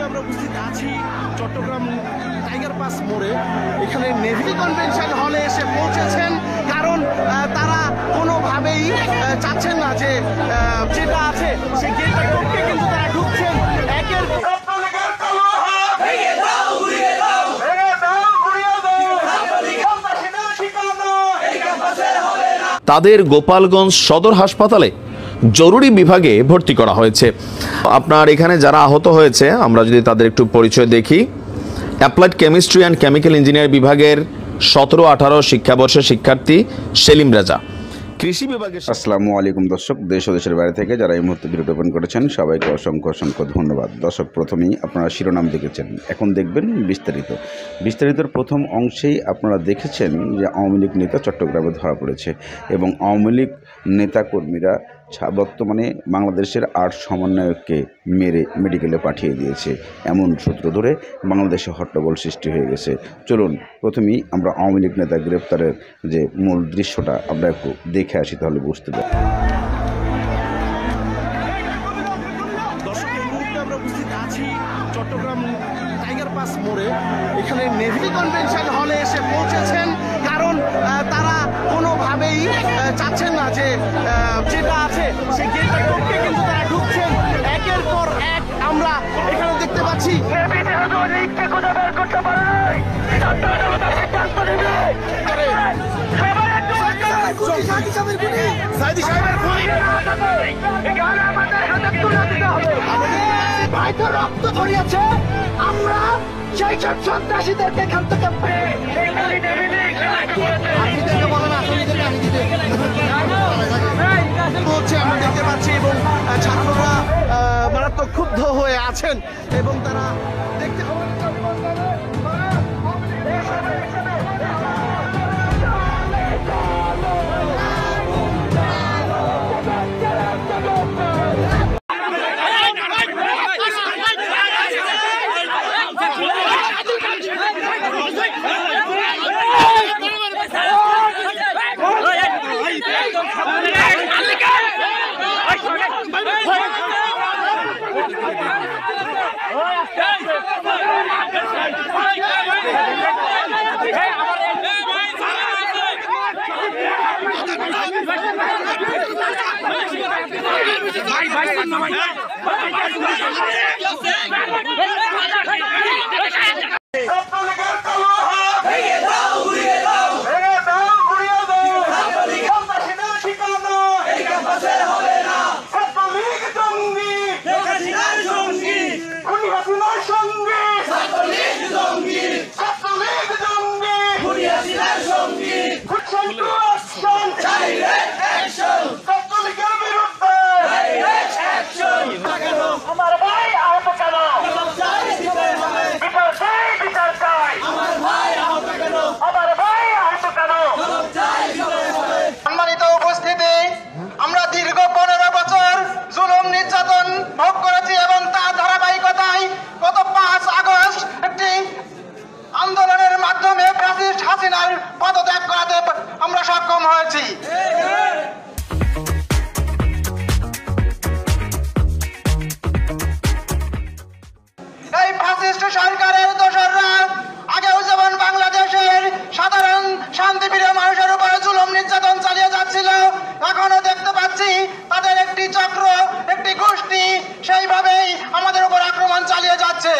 আমরা উপস্থিত আছি চট্টগ্রাম টাইগার পাস মোড়ে। এখানে নেভি কনভেনশন হলে এসে পৌঁছেছেন, কারণ তারা কোনোভাবেই চাচ্ছেন না যে যেটা আছে সেই গেটটা টপকে কিন্তু তারা ঢুকছেন। একের তাদের গোপালগঞ্জ সদর হাসপাতালে জরুরি বিভাগে ভর্তি করা হয়েছে। আপনার এখানে যারা আহত হয়েছে আমরা যদি তাদের একটু পরিচয় দেখি, applied chemistry and chemical engineer বিভাগের 17-18 শিক্ষাবর্ষের শিক্ষার্থী সেলিম রাজা। কৃষি বিভাগের আসসালামু আলাইকুম দর্শক, দেশ ও দেশের বাইরে থেকে যারা এই মুহূর্তে ভিডিও ওপেন করেছেন সবাইকে অসংখ্য অসংখ্য ধন্যবাদ। দর্শক, প্রথমেই আপনারা শিরোনাম দেখেছেন, এখন দেখবেন বিস্তারিতর প্রথম অংশেই আপনারা দেখেছেন যে আওয়ামী লীগ নেতা চট্টগ্রামে ধরা পড়েছে এবং আওয়ামী লীগ নেতাকর্মীরা বর্তমানে বাংলাদেশের 8 সমন্বয়ককে মেরে মেডিকেলে পাঠিয়ে দিয়েছে, এমন সূত্র ধরে বাংলাদেশে হট্টগোল সৃষ্টি হয়ে গেছে। চলুন প্রথমেই আমরা আওয়ামী লীগ নেতা গ্রেপ্তারের যে মূল দৃশ্যটা আমরা একটু দেখে আসি, তাহলে বুঝতে পারি। দর্শক, এই মুহূর্তে আমরা উপস্থিত আছি চট্টগ্রাম টাইগার পাস মোড়ে। এখানে নেভি কনভেনশন হলে এসে পৌঁছেছেন, কারণ তারা কোনোভাবেই চাচ্ছেন না যে যেটা আছে সেই গেটটা টপকে কিন্তু তারা ঢুকছেন। একের পর এক আমরা এখানে দেখতে পাচ্ছি রক্ত ছড়িয়েছে। আমরা সেই সব সন্ত্রাসীদেরকে এখান থেকে আমরা দেখতে পাচ্ছি এবং ছাত্ররা মারাত্মক ক্ষুব্ধ হয়ে আছেন এবং তারা দেখতে পদত্যাগ করাতে আমরা সক্ষম হয়েছি। এই ফ্যাসিস্ট সরকারের দোসররা আগেও যেমন বাংলাদেশের সাধারণ শান্তিপ্রিয় মানুষের উপরে জুলুম নির্যাতন চালিয়ে যাচ্ছিল, এখনো দেখতে পাচ্ছি তাদের একটি চক্র, একটি গোষ্ঠী সেইভাবেই আমাদের উপর আক্রমণ চালিয়ে যাচ্ছে।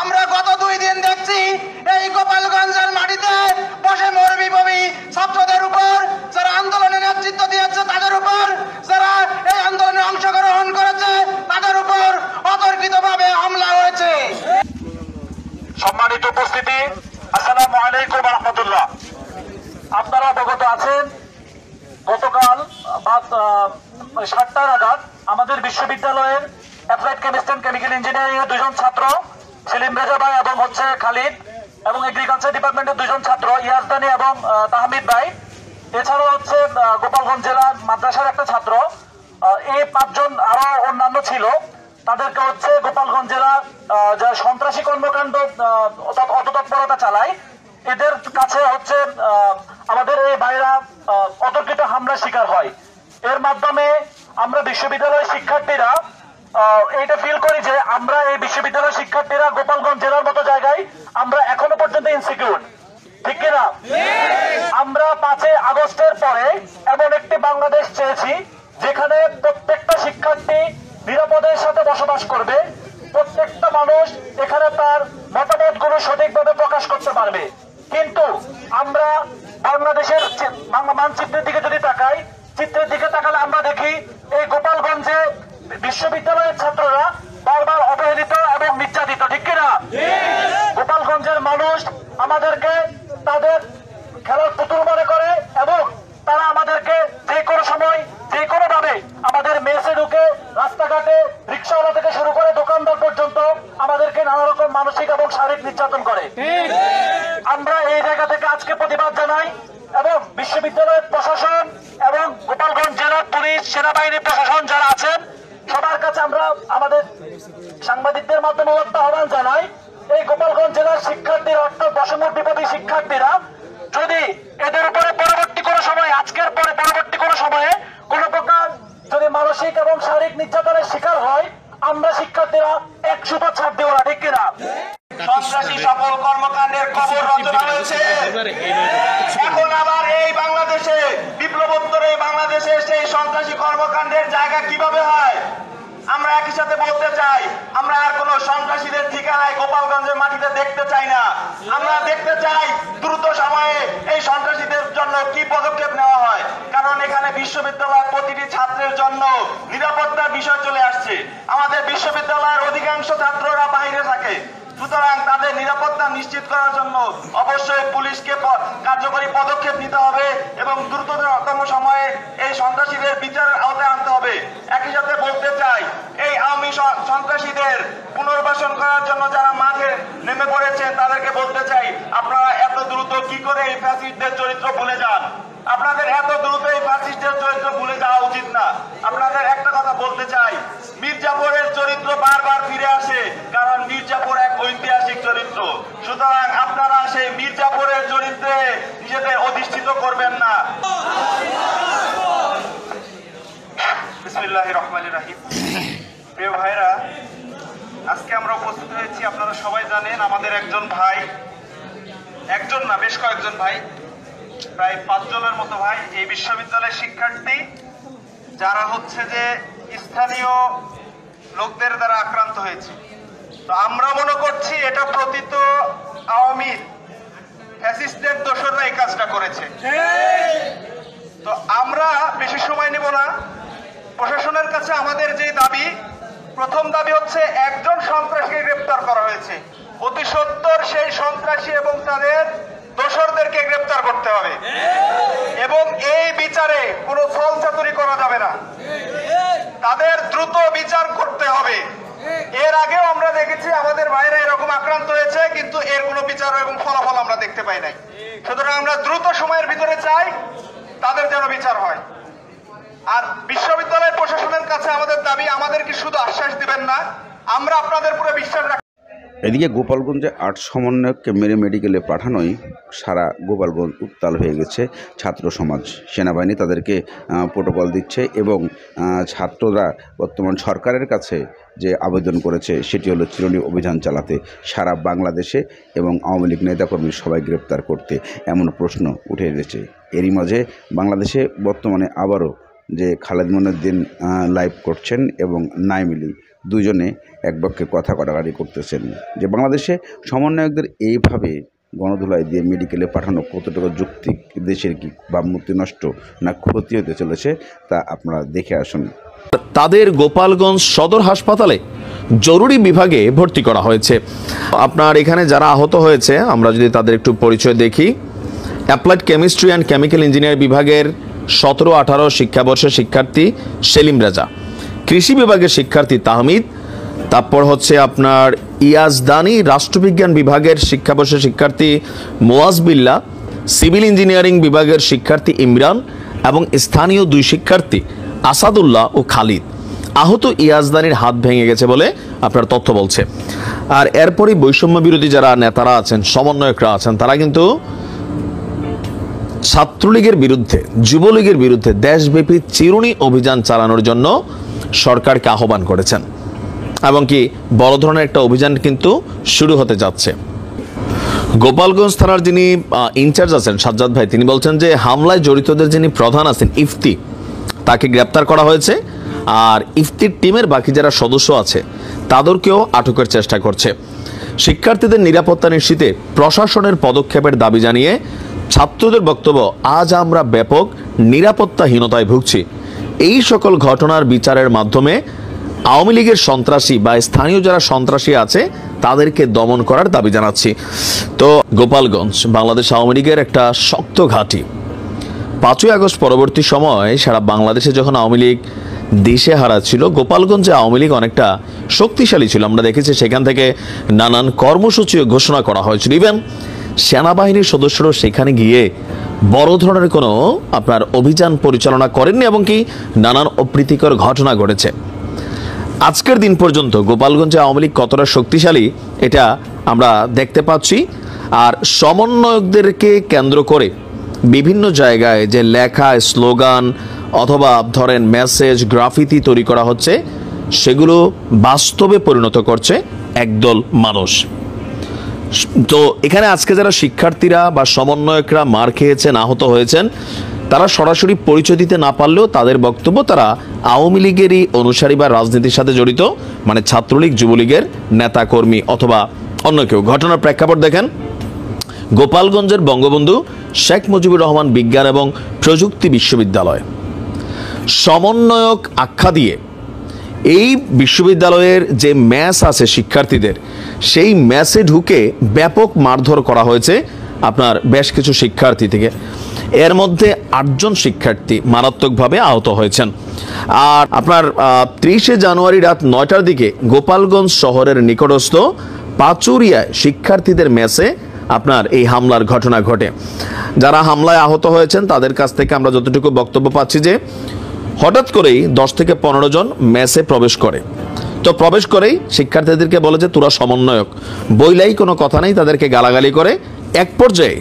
আমরা গত 2 দিন দেখছি এই গোপালগঞ্জের মাটিতে বসে মরবিবি ছাত্রদের উপর, যারা আন্দোলনে নেতৃত্ব দিয়েছে তাদের উপর, যারা এই আন্দোলনে অংশগ্রহণ করেছে তাদের উপর অতর্কিতভাবে হামলা হয়েছে। সম্মানিত উপস্থিতি, আসসালামু আলাইকুম ওয়া রাহমাতুল্লাহ। আপনারা অবগত আছেন গতকাল 7টা নাগাদ আমাদের বিশ্ববিদ্যালয়ের applied chemistry and chemical engineering এর 2 জন ছাত্র সেলিম রাজা ভাই এবং খালিদ, এবং এগ্রিকালচার ডিপার্টমেন্টের 2 জন ছাত্র ইয়াজদানি এবং তাহমিদ ভাই, এছাড়াও গোপালগঞ্জ জেলা মাদ্রাসার একটা ছাত্র এই 5 জন আরো অন্যান্য ছিল, তাদেরকে হচ্ছে গোপালগঞ্জ জেলা যারা সন্ত্রাসী কর্মকাণ্ড অততৎপরতা চালায়, এদের কাছে হচ্ছে আমাদের এই ভাইরা অতর্কিত হামলার শিকার হয়। এর মাধ্যমে আমরা বিশ্ববিদ্যালয়ের শিক্ষার্থীরা এটা ফিল করি যে আমরা এই বিশ্ববিদ্যালয়ের শিক্ষার্থীরা গোপালগঞ্জ জেলার মতো জায়গায় আমরা এখনো পর্যন্ত ইনসিকিউর, ঠিক কিনা? আমরা 5 আগস্টের পরে এমন একটি বাংলাদেশ চেয়েছি যেখানে প্রত্যেকটা শিক্ষার্থী নিরাপদের সাথে বসবাস করবে, প্রত্যেকটা মানুষ এখানে তার মতামতগুলো সঠিকভাবে প্রকাশ করতে পারবে। কিন্তু আমরা বাংলাদেশের মানচিত্রের দিকে যদি তাকাই, চিত্রের দিকে তাকালে আমরা দেখি এই গোপালগঞ্জে বিশ্ববিদ্যালয়ের ছাত্ররা বারবার অবহেলিত এবং নির্যাতিত, ঠিক কিনা? গোপালগঞ্জের মানুষ আমাদেরকে তাদের খেলার পুতুল মনে করে এবং তারা আমাদেরকে যে কোনো সময় যে কোনো ভাবে আমাদের মেসে ঢুকে রাস্তাঘাটে রিক্সাওয়ালা থেকে শুরু করে দোকানদার পর্যন্ত আমাদেরকে নানা রকম মানসিক এবং শারীরিক নির্যাতন করে। আমরা এই জায়গা থেকে আজকে প্রতিবাদ জানাই এবং বিশ্ববিদ্যালয়ের প্রশাসন এবং গোপালগঞ্জ জেলার পুলিশ, সেনাবাহিনী প্রশাসন যারা আছেন সবার কাছে আমরা আমাদের সাংবাদিকদের মাধ্যমে আহ্বান জানাই, এই গোপালগঞ্জ জেলার শিক্ষার্থীরা অর্থাৎ দশমুখ বিপ্লবী শিক্ষার্থীরা যদি এদের উপরে পরবর্তী কোনো সময়, আজকের পরে পরবর্তী কোনো সময়ে কোনো প্রকার যদি মানসিক এবং শারীরিক নির্যাতনের শিকার হয়, আমরা শিক্ষার্থীরা 100 ছাড় দেব না, ঠিক কিনা? সন্ত্রাসী সকল কর্মকাণ্ডের খবর রচনা হয়েছে। এখন আবার এই বাংলাদেশে, বিপ্লবোত্তর এই বাংলাদেশে সেই সন্ত্রাসী কর্মকাণ্ডের জায়গা কিভাবে হয়? আমরা একই সাথে বলতে চাই, আমরা আর কোন সন্ত্রাসীদের ঠিকানায় গোপালগঞ্জের মাটিতে দেখতে চাই না। আমরা দেখতে চাই দ্রুত সময়ে এই সন্ত্রাসীদের জন্য কি পদক্ষেপ নেওয়া হয়, কারণ এখানে বিশ্ববিদ্যালয়ের প্রতিটি ছাত্রের জন্য নিরাপত্তার বিষয় চলে আসছে। আমাদের বিশ্ববিদ্যালয়ের অধিকাংশ ছাত্ররা বাইরে থাকে, সুতরাং তাদের নিরাপত্তা নিশ্চিত করার জন্য অবশ্যই পুলিশকে কার্যকরী পদক্ষেপ নিতে হবে এবং দ্রুততম সময়ে এই সন্ত্রাসীদের বিচারের আওতায় আনতে হবে। একই সাথে বলতে চাই, এই আওয়ামী সন্ত্রাসীদের পুনর্বাসন করার জন্য যারা মাঠে নেমে পড়েছেন তাদেরকে বলতে চাই, আপনারা এত দ্রুত কি করে এই ফ্যাসিস্টদের চরিত্র ভুলে যান? আপনাদের এত দ্রুত এই ফ্যাসিস্টের চরিত্র ভুলে যাওয়া উচিত না। আপনাদের একটা কথা বলতে চাই, মির্জাপুরের চরিত্র বারবার ফিরে আসে, কারণ মির্জাপুর এক ঐতিহাসিক চরিত্র। সুতরাং আপনারা সেই মির্জাপুরের চরিত্রে নিজেদের অধিষ্ঠিত করবেন না। বিসমিল্লাহির রহমানির রহিম। প্রিয় ভাইরা, আজকে আমরা উপস্থিত হয়েছি, আপনারা সবাই জানেন আমাদের একজন ভাই, একজন না বেশ কয়েকজন ভাই, প্রায় 5 জনের মতো ভাই এই বিশ্ববিদ্যালয়ের শিক্ষার্থী, যারা হচ্ছে যে স্থানীয় লোকদের দ্বারা আক্রান্ত হয়েছে। তো আমরা মনে করছি এটা প্রতীত আওয়ামী ফ্যাসিস্টদের দোসররা এই কাজটা করেছে। তো আমরা বেশি সময় নেব না। প্রশাসনের কাছে আমাদের যে দাবি, প্রথম দাবি হচ্ছে একজন সন্ত্রাসীকে গ্রেপ্তার করা হয়েছে, অতি সত্বর সেই সন্ত্রাসী এবং তাদের দোসরদেরকে গ্রেপ্তার করতে হবে এবং এই বিচারে কোনো ছলচাতুরি করা যাবে না, তাদের দ্রুত বিচার করতে হবে। এর আগেও আমরা দেখেছি আমাদের ভাইরা এরকম আক্রান্ত হয়েছে, কিন্তু এর কোনো বিচার এবং ফলাফল আমরা দেখতে পাই নাই। সুতরাং আমরা দ্রুত সময়ের ভিতরে চাই তাদের যেন বিচার হয়। আর বিশ্ববিদ্যালয় প্রশাসনের কাছে আমাদের দাবি, আমাদেরকে শুধু আশ্বাস দিবেন না, আমরা আপনাদের পুরো বিশ্বাস রাখি। এদিকে গোপালগঞ্জে 8 সমন্বয়ককে মেরে মেডিকেলে পাঠানোই সারা গোপালগঞ্জ উত্তাল হয়ে গেছে ছাত্র সমাজ। সেনাবাহিনী তাদেরকে প্রোটোকল দিচ্ছে এবং ছাত্ররা বর্তমান সরকারের কাছে যে আবেদন করেছে সেটি হলো চিরুনি অভিযান চালাতে সারা বাংলাদেশে এবং আওয়ামী লীগ নেতাকর্মী সবাই গ্রেপ্তার করতে, এমন প্রশ্ন উঠে এসেছে। এরই মাঝে বাংলাদেশে বর্তমানে আবারও যে খালেদ মঈনুদ্দিন লাইভ করছেন এবং নাইমিলি দুজনে এক পক্ষে কথা কাটাকাটি করতেছেন যে বাংলাদেশে সমন্বয়কদের এইভাবে গণধোলাই দিয়ে মেডিকেলে পাঠানো কতটুকু যুক্তি, দেশের কি ভাবমূর্তি নষ্ট না ক্ষতি হতে চলেছে তা আপনারা দেখে আসুন। তাদের গোপালগঞ্জ সদর হাসপাতালে জরুরি বিভাগে ভর্তি করা হয়েছে। আপনার এখানে যারা আহত হয়েছে আমরা যদি তাদের একটু পরিচয় দেখি, applied chemistry and chemical engineer বিভাগের 17-18 শিক্ষাবর্ষের শিক্ষার্থী সেলিম রাজা, কৃষি বিভাগের শিক্ষার্থী তাহমিদ, তারপর হচ্ছে আপনার ইয়াজদানি রাষ্ট্রবিজ্ঞান বিভাগের শিক্ষাবর্ষের শিক্ষার্থী মোয়াজ বিল্লাহ, সিভিল ইঞ্জিনিয়ারিং বিভাগের শিক্ষার্থী ইমরান এবং স্থানীয় 2 শিক্ষার্থী আসাদুল্লাহ ও খালিদ। আহত ইয়াজদানির হাত ভেঙে গেছে বলে আপনার তথ্য বলছে। আর এরপরই বৈষম্য বিরোধী যারা নেতারা আছেন, সমন্বয়করা আছেন, তারা কিন্তু ছাত্রলীগের বিরুদ্ধে, যুবলীগের বিরুদ্ধে দেশব্যাপী চিরুনি অভিযান চালানোর জন্য সরকারকে আহ্বান করেছেন এবং কি বড় ধরনের একটা অভিযান কিন্তু শুরু হতে যাচ্ছে। গোপালগঞ্জ থানার যিনি ইনচার্জ আছেন সাজ্জাদ ভাই, তিনি বলছেন যে হামলায় জড়িতদের যিনি প্রধান আছেন ইফতি, তাকে গ্রেপ্তার করা হয়েছে। আর ইফতির টিমের বাকি যারা সদস্য আছে তাদেরকেও আটকের চেষ্টা করছে। শিক্ষার্থীদের নিরাপত্তা নিশ্চিতে প্রশাসনের পদক্ষেপের দাবি জানিয়ে ছাত্রদের বক্তব্য, আজ আমরা ব্যাপক নিরাপত্তাহীনতায় ভুগছি। এই সকল ঘটনার বিচারের মাধ্যমে আওয়ামী লীগের সন্ত্রাসী বা স্থানীয় যারা সন্ত্রাসী আছে তাদেরকে দমন করার দাবি জানাচ্ছি। তো গোপালগঞ্জ বাংলাদেশ আওয়ামী লীগের একটা শক্ত ঘাঁটি। 5ই আগস্ট পরবর্তী সময় সারা বাংলাদেশে যখন আওয়ামী লীগ দেশে হারাচ্ছিল, গোপালগঞ্জে আওয়ামী লীগ অনেকটা শক্তিশালী ছিল। আমরা দেখেছি সেখান থেকে নানান কর্মসূচিও ঘোষণা করা হয়েছিল। ইভেন সেনাবাহিনীর সদস্যরাও সেখানে গিয়ে বড় ধরনের কোনো আপনার অভিযান পরিচালনা করেননি এবং কি নানান অপ্রীতিকর ঘটনা ঘটেছে। আজকের দিন পর্যন্ত গোপালগঞ্জে আওয়ামী লীগ কতটা শক্তিশালী এটা আমরা দেখতে পাচ্ছি। আর সমন্বয়কদেরকে কেন্দ্র করে বিভিন্ন জায়গায় যে লেখা, স্লোগান অথবা ধরেন মেসেজ, গ্রাফিতি তৈরি করা হচ্ছে, সেগুলো বাস্তবে পরিণত করছে একদল মানুষ। তো এখানে আজকে যারা শিক্ষার্থীরা বা সমন্বয়করা মার খেয়েছেন, আহত হয়েছেন, তারা সরাসরি পরিচয় দিতে না পারলেও তাদের বক্তব্য তারা আওয়ামী লীগেরই অনুসারী বা রাজনীতির সাথে জড়িত, মানে ছাত্রলীগ, যুবলীগের নেতাকর্মী অথবা অন্য কেউ। ঘটনার প্রেক্ষাপট দেখেন, গোপালগঞ্জের বঙ্গবন্ধু শেখ মুজিবুর রহমান বিজ্ঞান এবং প্রযুক্তি বিশ্ববিদ্যালয় সমন্বয়ক আখ্যা দিয়ে এই বিশ্ববিদ্যালয়ের যে ম্যাচ আছে শিক্ষার্থীদের, সেই ম্যাচে ঢুকে ব্যাপক মারধর করা হয়েছে আপনার বেশ কিছু শিক্ষার্থী থেকে। এর মধ্যে 8 জন শিক্ষার্থী মারাত্মকভাবে আহত হয়েছেন। আর আপনার 30শে জানুয়ারি রাত 9টার দিকে গোপালগঞ্জ শহরের নিকটস্থ পাচুরিয়ায় শিক্ষার্থীদের ম্যাচে আপনার এই হামলার ঘটনা ঘটে। যারা হামলায় আহত হয়েছেন তাদের কাছ থেকে আমরা যতটুকু বক্তব্য পাচ্ছি যে হঠাৎ করেই 10 থেকে 15 জন ম্যাচে প্রবেশ করে। তো প্রবেশ করেই শিক্ষার্থীদেরকে বলে যে তোরা সমন্বয়ক, বইলাই কোনো কথা নেই, তাদেরকে গালাগালি করে। এক পর্যায়ে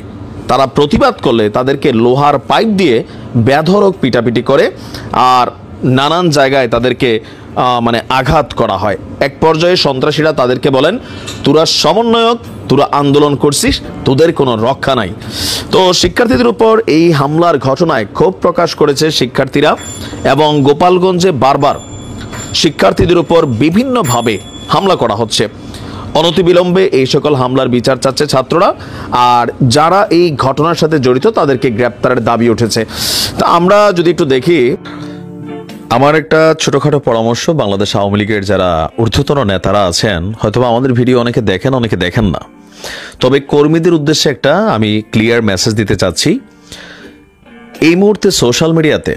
তারা প্রতিবাদ করলে তাদেরকে লোহার পাইপ দিয়ে বেধড়ক পিটাপিটি করে আর নানান জায়গায় তাদেরকে মানে আঘাত করা হয়। এক পর্যায়ে সন্ত্রাসীরা তাদেরকে বলেন, তোরা সমন্বয়ক, তোরা আন্দোলন করছিস, তোদের কোনো রক্ষা নাই। তো শিক্ষার্থীদের উপর এই হামলার ঘটনায় ক্ষোভ প্রকাশ করেছে শিক্ষার্থীরা এবং গোপালগঞ্জে বারবার শিক্ষার্থীদের উপর বিভিন্নভাবে হামলা করা হচ্ছে। অনতিবিলম্বে এই সকল হামলার বিচার চাচ্ছে ছাত্ররা, আর যারা এই ঘটনার সাথে জড়িত তাদেরকে গ্রেপ্তারের দাবি উঠেছে। তা আমরা যদি একটু দেখি, আমার একটা ছোটখাটো পরামর্শ, বাংলাদেশ আওয়ামী লীগের যারা ঊর্ধ্বতন নেতারা আছেন, হয়তো আমাদের ভিডিও অনেকে দেখেন, অনেকে দেখেন না, তবে কর্মীদের উদ্দেশ্যে একটা আমি ক্লিয়ার মেসেজ দিতে চাচ্ছি। এই মুহূর্তে সোশ্যাল মিডিয়াতে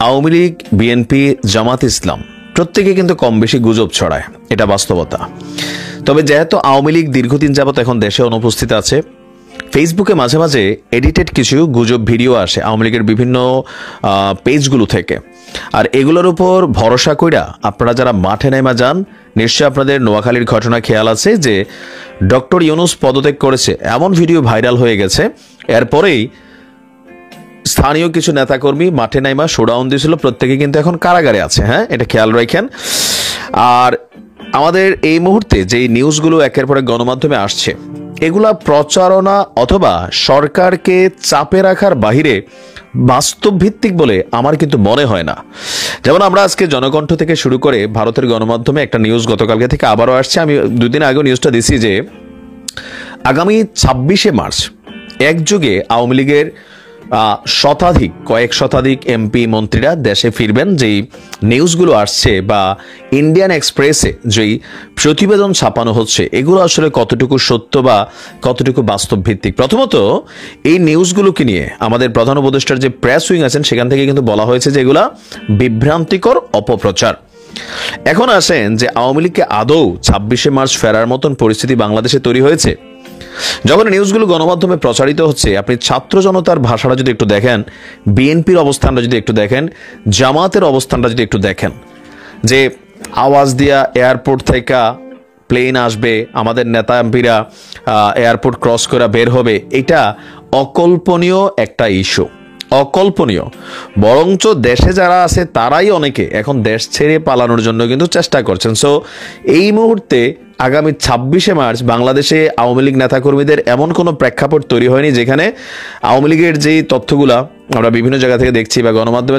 আওয়ামী লীগ, বিএনপি, জামাত ইসলাম প্রত্যেকে কিন্তু কম বেশি গুজব ছড়ায়, এটা বাস্তবতা। তবে যেহেতু আওয়ামী লীগ দীর্ঘদিন যাবত এখন দেশে অনুপস্থিত আছে, ফেসবুকে মাঝে মাঝে এডিটেড কিছু গুজব ভিডিও আসে আওয়ামী লীগের বিভিন্ন পেজগুলো থেকে। আর এগুলোর উপর ভরসা কইরা আপনারা যারা মাঠে নেমে যান, নিশ্চয়ই আপনাদের নোয়াখালীর ঘটনা খেয়াল আছে যে ডক্টর ইউনূস পদত্যাগ করেছে, এমন ভিডিও ভাইরাল হয়ে গেছে। এরপরেই স্থানীয় কিছু নেতাকর্মী মাঠে নাইমা শোডাউন দিয়েছিল, প্রত্যেকে কিন্তু এখন কারাগারে আছে। হ্যাঁ, এটা খেয়াল রাখেন। আর আমাদের এই মুহূর্তে যে নিউজগুলো একের পর এক গণমাধ্যমে আসছে, এগুলা প্রচারণা অথবা সরকারকে চাপে রাখার বাহিরে বাস্তব ভিত্তিক বলে আমার কিন্তু মনে হয় না। যেমন আমরা আজকে জনকণ্ঠ থেকে শুরু করে ভারতের গণমাধ্যমে একটা নিউজ গতকালকে থেকে আবারও আসছে, আমি 2 দিন আগেও নিউজটা দিছি যে আগামী 26শে মার্চ একযোগে আওয়ামী লীগের কয়েক শতাধিক এমপি মন্ত্রীরা দেশে ফিরবেন। যেই নিউজগুলো আসছে বা ইন্ডিয়ান এক্সপ্রেসে যেই প্রতিবেদন ছাপানো হচ্ছে, এগুলো আসলে কতটুকু সত্য বা কতটুকু বাস্তব ভিত্তিক। প্রথমত এই নিউজগুলোকে নিয়ে আমাদের প্রধান উপদেষ্টার যে প্রেস উইং আছেন সেখান থেকে কিন্তু বলা হয়েছে যে এগুলা বিভ্রান্তিকর অপপ্রচার। এখন আসেন যে আওয়ামী লীগকে আদৌ 26শে মার্চ ফেরার মতন পরিস্থিতি বাংলাদেশে তৈরি হয়েছে। যখন নিউজগুলো গণমাধ্যমে প্রচারিত হচ্ছে, আপনি ছাত্র জনতার ভাষাটা যদি একটু দেখেন, বিএনপির অবস্থানটা যদি একটু দেখেন, জামাতের অবস্থানটা যদি একটু দেখেন, যে আওয়াজ দিয়া এয়ারপোর্ট থেকে প্লেন আসবে, আমাদের নেতা এমপিরা এয়ারপোর্ট ক্রস করে বের হবে, এটা অকল্পনীয় একটা ইস্যু, অকল্পনীয়। বরঞ্চ দেশে যারা আছে তারাই অনেকে এখন দেশ ছেড়ে পালানোর জন্য কিন্তু চেষ্টা করছেন। সো এই মুহূর্তে আগামী 26শে মার্চ বাংলাদেশে আওয়ামী লীগ নেতাকর্মীদের এমন কোনো প্রেক্ষাপট তৈরি হয়নি যেখানে আওয়ামী লীগের যেই তথ্যগুলা আমরা বিভিন্ন জায়গা থেকে দেখছি বা গণমাধ্যমে